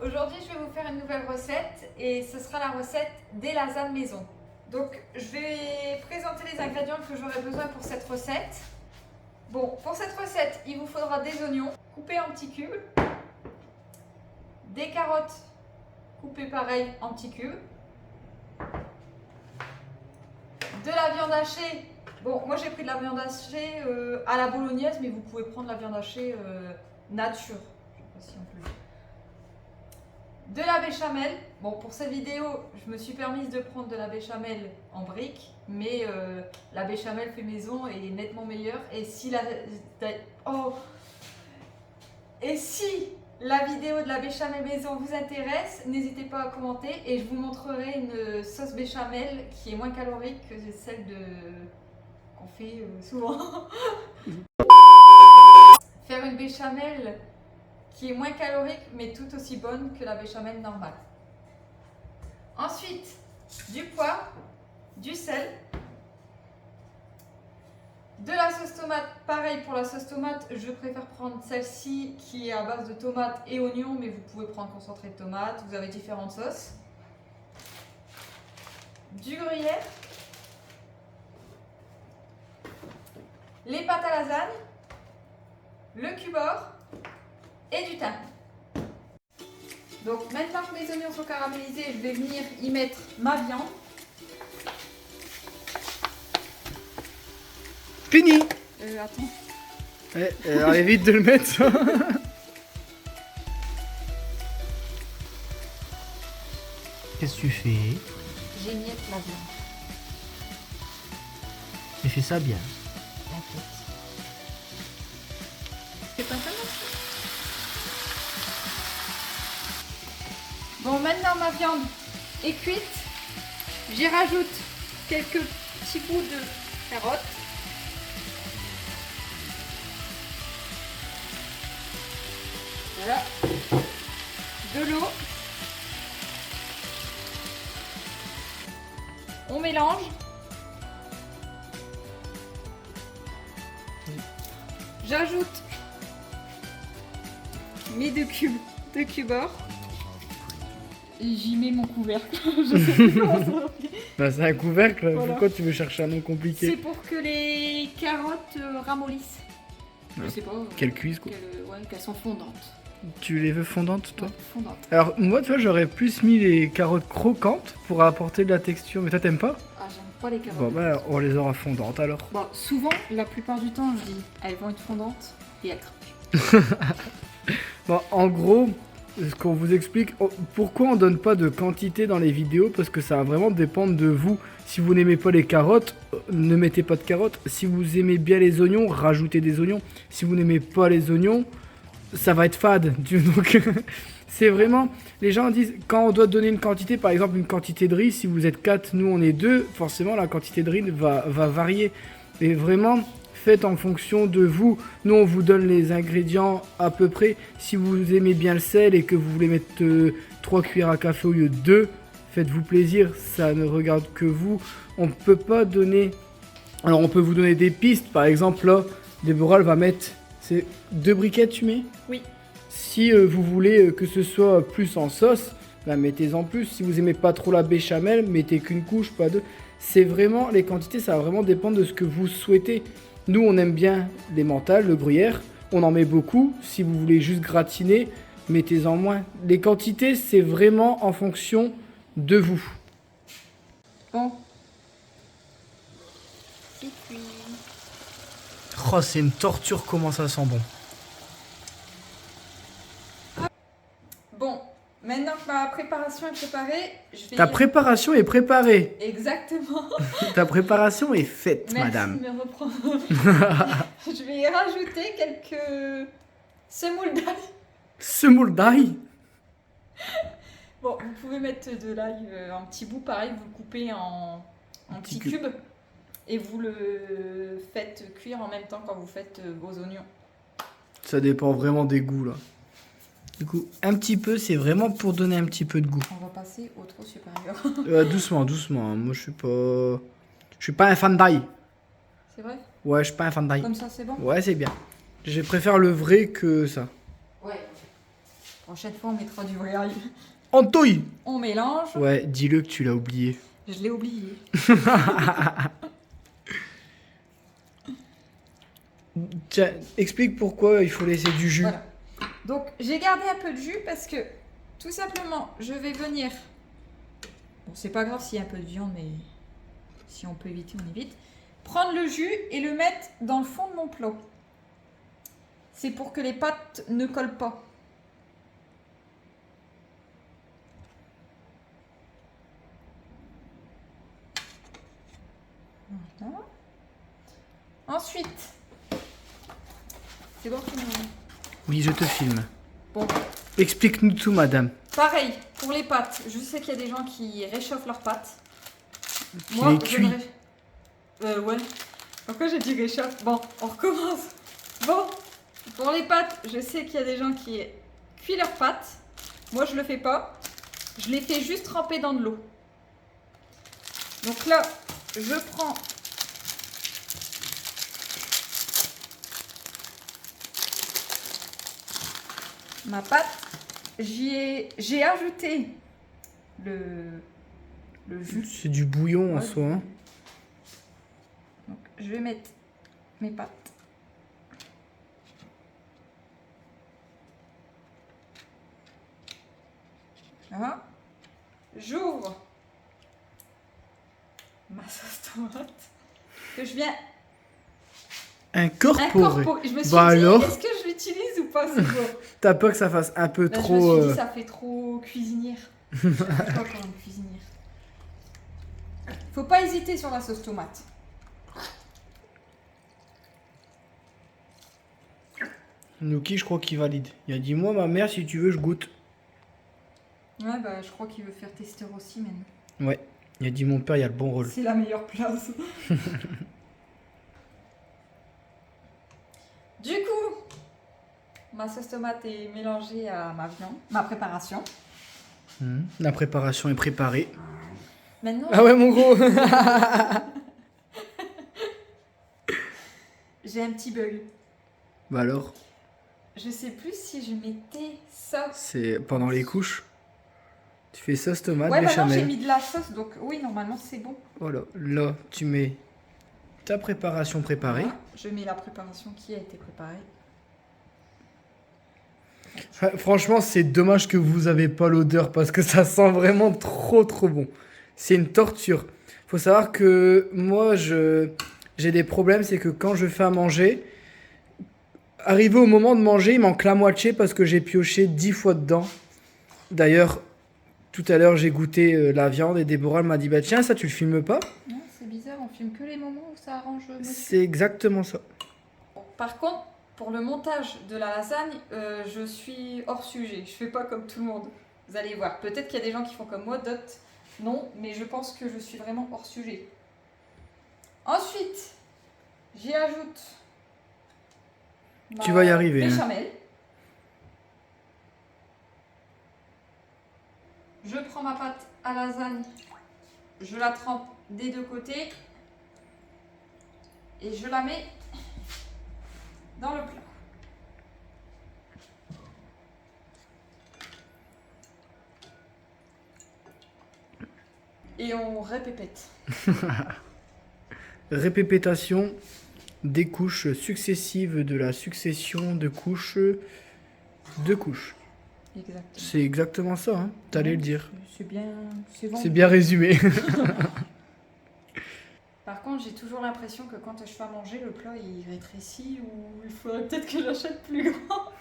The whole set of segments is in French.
Aujourd'hui je vais vous faire une nouvelle recette et ce sera la recette des lasagnes maison. Donc je vais présenter les ingrédients que j'aurai besoin pour cette recette. Bon, pour cette recette, il vous faudra des oignons coupés en petits cubes, des carottes coupées pareil en petits cubes, de la viande hachée. Bon, moi j'ai pris de la viande hachée à la bolognaise, mais vous pouvez prendre la viande hachée nature. Je sais pas si on peut. De la béchamel. Bon, pour cette vidéo, je me suis permise de prendre de la béchamel en briques, mais la béchamel fait maison et est nettement meilleure. Et si la vidéo de la béchamel maison vous intéresse, n'hésitez pas à commenter et je vous montrerai une sauce béchamel qui est moins calorique que celle qu'on fait souvent. Faire une béchamel qui est moins calorique mais tout aussi bonne que la béchamel normale. Ensuite, du poivre, du sel, de la sauce tomate. Pareil pour la sauce tomate, je préfère prendre celle-ci qui est à base de tomates et oignons, mais vous pouvez prendre concentré de tomates, vous avez différentes sauces. Du gruyère, les pâtes à lasagne, le cubord et du thym. Donc maintenant que mes oignons sont caramélisés, je vais venir y mettre ma viande. Fini. Attends. Alors évite de le mettre ça. Qu'est-ce que tu fais? J'émiette la viande. Tu fais ça bien. C'est pas ça. Bon, maintenant ma viande est cuite. J'y rajoute quelques petits bouts de carottes. Voilà. De l'eau. On mélange. J'ajoute mes deux cubeurs. Et j'y mets mon couvercle. Je sais plus comment ça s'appelle. Bah c'est un couvercle, Voilà. Pourquoi tu veux chercher un nom C'est compliqué? pour que les carottes ramollissent. Je Ouais. sais pas. Quelle cuisse quoi. Qu'elles sont fondantes. Tu les veux fondantes toi? Ouais, fondantes. Alors moi tu vois j'aurais plus mis les carottes croquantes pour apporter de la texture, mais toi t'aimes pas? Ah, j'aime pas les carottes. Bon bah on les aura fondantes alors. Bon, souvent, la plupart du temps, je dis, elles vont être fondantes et elles crachent. Bon en gros, ce qu'on vous explique, pourquoi on donne pas de quantité dans les vidéos, parce que ça va vraiment dépendre de vous. Si vous n'aimez pas les carottes, ne mettez pas de carottes. Si vous aimez bien les oignons, rajoutez des oignons. Si vous n'aimez pas les oignons, ça va être fade. Donc c'est vraiment, les gens disent, quand on doit donner une quantité, par exemple une quantité de riz, si vous êtes 4, nous on est 2, forcément la quantité de riz va varier. Et vraiment, faites en fonction de vous. Nous on vous donne les ingrédients à peu près. Si vous aimez bien le sel et que vous voulez mettre 3 cuillères à café au lieu de 2, faites-vous plaisir, ça ne regarde que vous. On peut pas donner... Alors on peut vous donner des pistes, par exemple là, Déborah elle va mettre... C'est 2 briquettes tu mets? Oui. Si vous voulez que ce soit plus en sauce, bah mettez-en plus. Si vous aimez pas trop la béchamel, mettez qu'une couche, pas deux. C'est vraiment, les quantités, ça va vraiment dépendre de ce que vous souhaitez. Nous, on aime bien les mentales, le gruyère. On en met beaucoup. Si vous voulez juste gratiner, mettez-en moins. Les quantités, c'est vraiment en fonction de vous. Bon. C'est cuit. Oh, c'est une torture comment ça sent bon. Bon, maintenant que ma préparation est préparée, je vais... Ta préparation est préparée. Exactement. Ta préparation est faite, Merci madame. de me reprendre. Je vais y rajouter quelques semoules d'ail. Semoule d'ail. Bon, vous pouvez mettre de l'ail en petits bouts, pareil, vous le coupez en petits cubes et vous le faites cuire en même temps quand vous faites vos oignons. Ça dépend vraiment des goûts là. Du coup, un petit peu, c'est vraiment pour donner un petit peu de goût. On va passer au trop supérieur. Doucement, doucement. Moi, je suis pas un fan d'ail. C'est vrai? Ouais, je suis pas un fan d'ail. Comme ça, c'est bon? Ouais, c'est bien. Je préfère le vrai que ça. Ouais. Prochaine fois, on mettra du vrai ail. Antouille. On mélange. Ouais, dis-le que tu l'as oublié. Je l'ai oublié. Tiens, explique pourquoi il faut laisser du jus. Voilà. Donc, j'ai gardé un peu de jus parce que, tout simplement, je vais venir... Bon, c'est pas grave s'il y a un peu de viande, mais si on peut éviter, on évite. Prendre le jus et le mettre dans le fond de mon plat. C'est pour que les pâtes ne collent pas. Voilà. Ensuite, c'est bon, tu me... Oui, je te filme. Bon, Explique-nous tout, madame. pareil, pour les pâtes. Je sais qu'il y a des gens qui réchauffent leurs pâtes. Qui les cuit. Ouais. Pourquoi j'ai dit réchauffe? Bon, on recommence. Bon, pour les pâtes, je sais qu'il y a des gens qui cuisent leurs pâtes. Moi, je le fais pas. Je les fais juste tremper dans de l'eau. Donc là, je prends... ma pâte. J'ai ajouté le jus. C'est du bouillon en Ouais. soi. Hein. Donc, je vais mettre mes pâtes. Voilà. J'ouvre ma sauce tomate que je viens Incorporé. incorporer. Je me suis Bah dit, alors est-ce que je l'utilise ou pas ce mot? T'as peur que ça fasse un peu Là, trop... je me suis dit, ça fait trop cuisinière. Je sais pas comment une cuisinière. Faut pas hésiter sur la sauce tomate. Nuki, je crois qu'il valide. Il a dit, moi, ma mère, si tu veux, je goûte. Ouais, bah, je crois qu'il veut faire tester aussi maintenant. Ouais. Il a dit, mon père, il a le bon rôle. C'est la meilleure place. Du coup, ma sauce tomate est mélangée à ma viande, ma préparation. La préparation est préparée. Maintenant, Ah ouais, mon gros. j'ai un petit bug. Bah alors, Je sais plus si je mettais ça. c'est pendant les couches. Tu fais sauce tomate, Ouais, maintenant j'ai béchamel. mis de la sauce, donc oui, normalement c'est bon. Voilà, là, tu mets ta préparation préparée. Voilà, je mets la préparation qui a été préparée. Franchement, c'est dommage que vous avez pas l'odeur parce que ça sent vraiment trop bon. C'est une torture. Faut savoir que moi, j'ai des problèmes, c'est que quand je fais à manger, arrivé au moment de manger, il manque la moitié parce que j'ai pioché 10 fois dedans. D'ailleurs, tout à l'heure, j'ai goûté la viande et Déborah elle m'a dit, bah tiens, ça tu le filmes pas? Non, c'est bizarre, on filme que les moments où ça arrange monsieur. C'est exactement ça. Par contre, pour le montage de la lasagne, je suis hors sujet. Je fais pas comme tout le monde. Vous allez voir. Peut-être qu'il y a des gens qui font comme moi, d'autres non, mais je pense que je suis vraiment hors sujet. Ensuite, j'y ajoute Tu vas y arriver, hein. béchamel. Je prends ma pâte à lasagne, je la trempe des deux côtés et je la mets dans le plat. Et on répépète. Répépétation des couches successives de la succession de couches. Exactement. C'est exactement ça, hein. T'allais le dire. C'est bien. C'est bon. C'est bien résumé. Par contre, j'ai toujours l'impression que quand je fais à manger, le plat il rétrécit ou il faudrait peut-être que j'achète plus grand.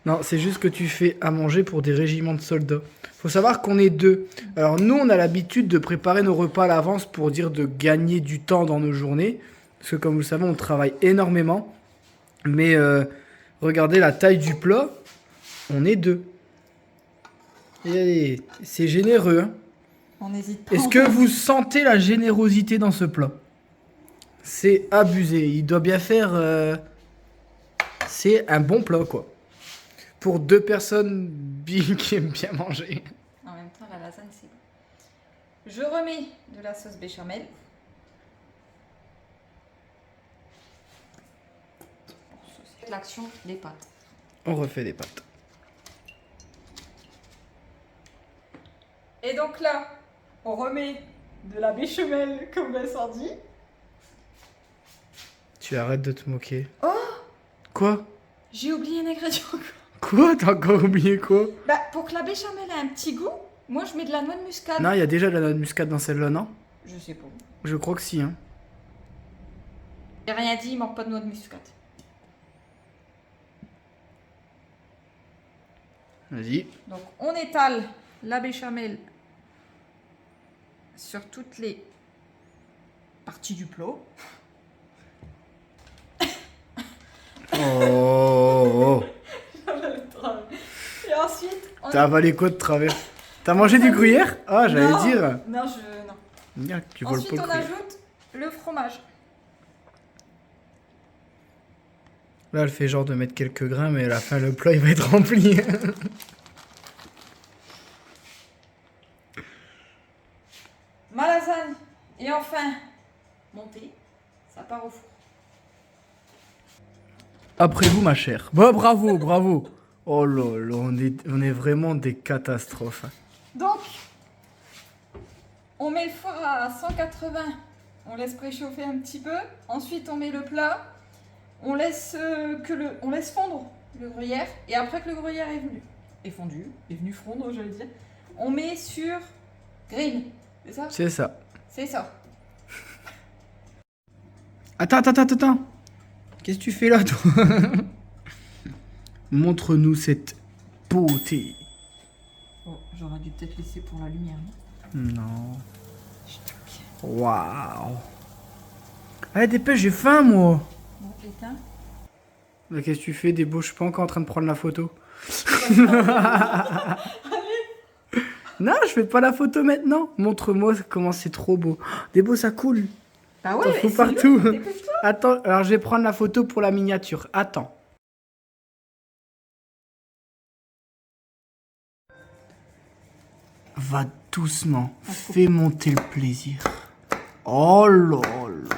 Non, c'est juste que tu fais à manger pour des régiments de soldats. Faut savoir qu'on est deux. Alors nous, on a l'habitude de préparer nos repas à l'avance pour dire de gagner du temps dans nos journées. Parce que comme vous le savez, on travaille énormément. Mais regardez la taille du plat. On est deux. Et allez, c'est généreux, hein. On n'hésite pas. Est-ce que vous sentez la générosité dans ce plat? C'est abusé. Il doit bien faire... C'est un bon plat, quoi. Pour deux personnes qui aiment bien manger. En même temps, la lasagne, c'est bon. Je remets de la sauce béchamel. L'action des pâtes. On refait des pâtes. Et donc là, on remet de la béchamel, comme Vincent dit. Tu arrêtes de te moquer. Oh, Quoi? j'ai oublié un ingrédient. Quoi? T'as encore oublié quoi? Bah, pour que la béchamel ait un petit goût, moi je mets de la noix de muscade. Non, il y a déjà de la noix de muscade dans celle-là, non? Je sais pas. Je crois que si, hein. J'ai rien dit, il manque pas de noix de muscade. Vas-y. Donc on étale la béchamel sur toutes les parties du plat. Oh, Et ensuite, on... T'as avalé quoi de travers? T'as mangé du gruyère? Ah, j'allais Non. dire. Non, non. Merde, tu voles Ensuite, pas on le gruyère. ajoute le fromage. Là, elle fait genre de mettre quelques grains, mais à la fin, le plat, il va être rempli. Ma lasagne. Et enfin, montée. Ça part au four. Après vous, ma chère. Bah, bravo, bravo. Oh là là, on est vraiment des catastrophes. Donc, on met le four à 180. On laisse préchauffer un petit peu. Ensuite, on met le plat. On laisse, on laisse fondre le gruyère. Et après que le gruyère est venu fondre, j'allais dire, on met sur grill. C'est ça? C'est ça. C'est ça. Attends. Qu'est-ce que tu fais là, toi? Montre-nous cette beauté. Oh, j'aurais dû peut-être laisser pour la lumière. Non. Waouh. Allez, dépêche, j'ai faim, moi. Bon, éteins. Mais qu'est-ce que tu fais, Débo? Je suis pas encore en train de prendre la photo. Non, je fais pas la photo maintenant. Montre-moi comment c'est trop beau. Débo, ça coule. Bah T'en ouais, fous c'est partout. long, dépêche-toi. Attends, alors je vais prendre la photo pour la miniature. Attends. Va doucement. Fais monter le plaisir. Oh là là.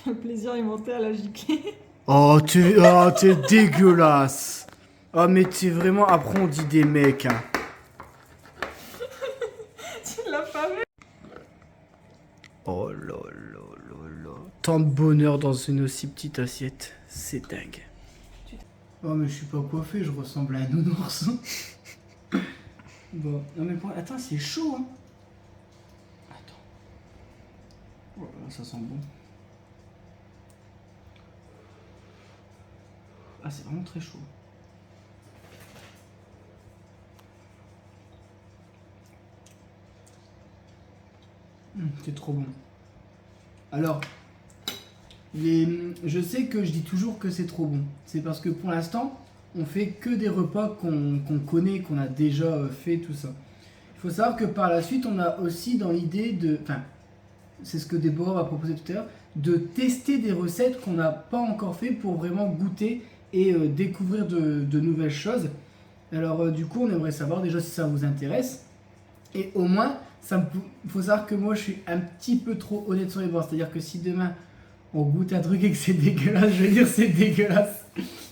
Le plaisir est monté à la giclée. Oh, t'es dégueulasse. Oh, mais t'es vraiment... Après, on dit des mecs, hein. Tu l'as pas vu? Oh là là là là. Tant de bonheur dans une aussi petite assiette. C'est dingue. Oh, mais je suis pas coiffé, je ressemble à un nounours. Bon, non mais attends, c'est chaud, hein. Attends. Oh là, ça sent bon. Ah, c'est vraiment très chaud. C'est trop bon. Alors, je sais que je dis toujours que c'est trop bon. C'est parce que pour l'instant, on fait que des repas qu'on connaît, qu'on a déjà fait, tout ça. Il faut savoir que par la suite, on a aussi dans l'idée de... Enfin, c'est ce que Déborah va proposer tout à l'heure, de tester des recettes qu'on n'a pas encore fait pour vraiment goûter et découvrir de nouvelles choses. Alors du coup, on aimerait savoir déjà si ça vous intéresse. Et au moins, il faut savoir que moi, je suis un petit peu trop honnête sur les bords. C'est-à-dire que si demain, on goûte un truc et que c'est dégueulasse, je vais dire c'est dégueulasse.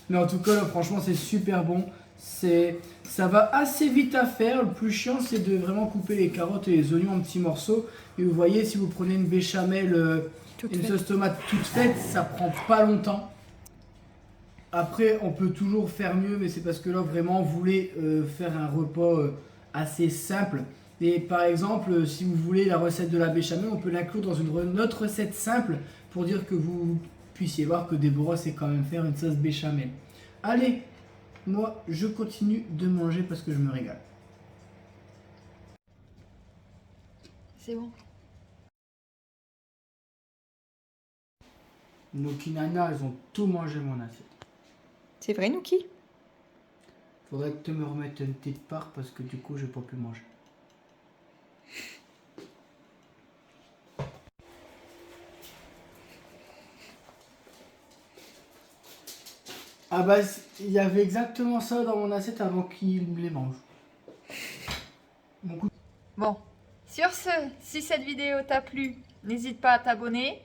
Mais en tout cas, là, franchement, c'est super bon. Ça va assez vite à faire. Le plus chiant, c'est de vraiment couper les carottes et les oignons en petits morceaux. Et vous voyez, si vous prenez une béchamel, une sauce tomate toute faite, ça prend pas longtemps. Après, on peut toujours faire mieux, mais c'est parce que là, vraiment, vous voulez faire un repas assez simple. Et par exemple, si vous voulez la recette de la béchamel, on peut l'inclure dans une autre recette simple pour dire que vous puissiez voir que Déborah sait quand même faire une sauce béchamel. Allez, moi, je continue de manger parce que je me régale. C'est bon. Nos Kinana, elles ont tout mangé mon assiette. C'est vrai, Nouki? Faudrait que tu me remettes une petite part parce que du coup, j'ai pas pu manger. Ah bah, il y avait exactement ça dans mon assiette avant qu'il me les mange. Bon, sur ce, si cette vidéo t'a plu, n'hésite pas à t'abonner,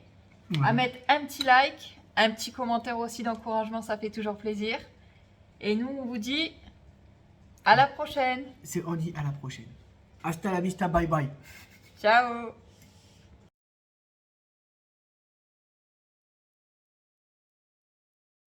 à mettre un petit like, un petit commentaire aussi d'encouragement, ça fait toujours plaisir. Et nous, on vous dit À la prochaine. On dit à la prochaine. Hasta la vista, bye bye. Ciao.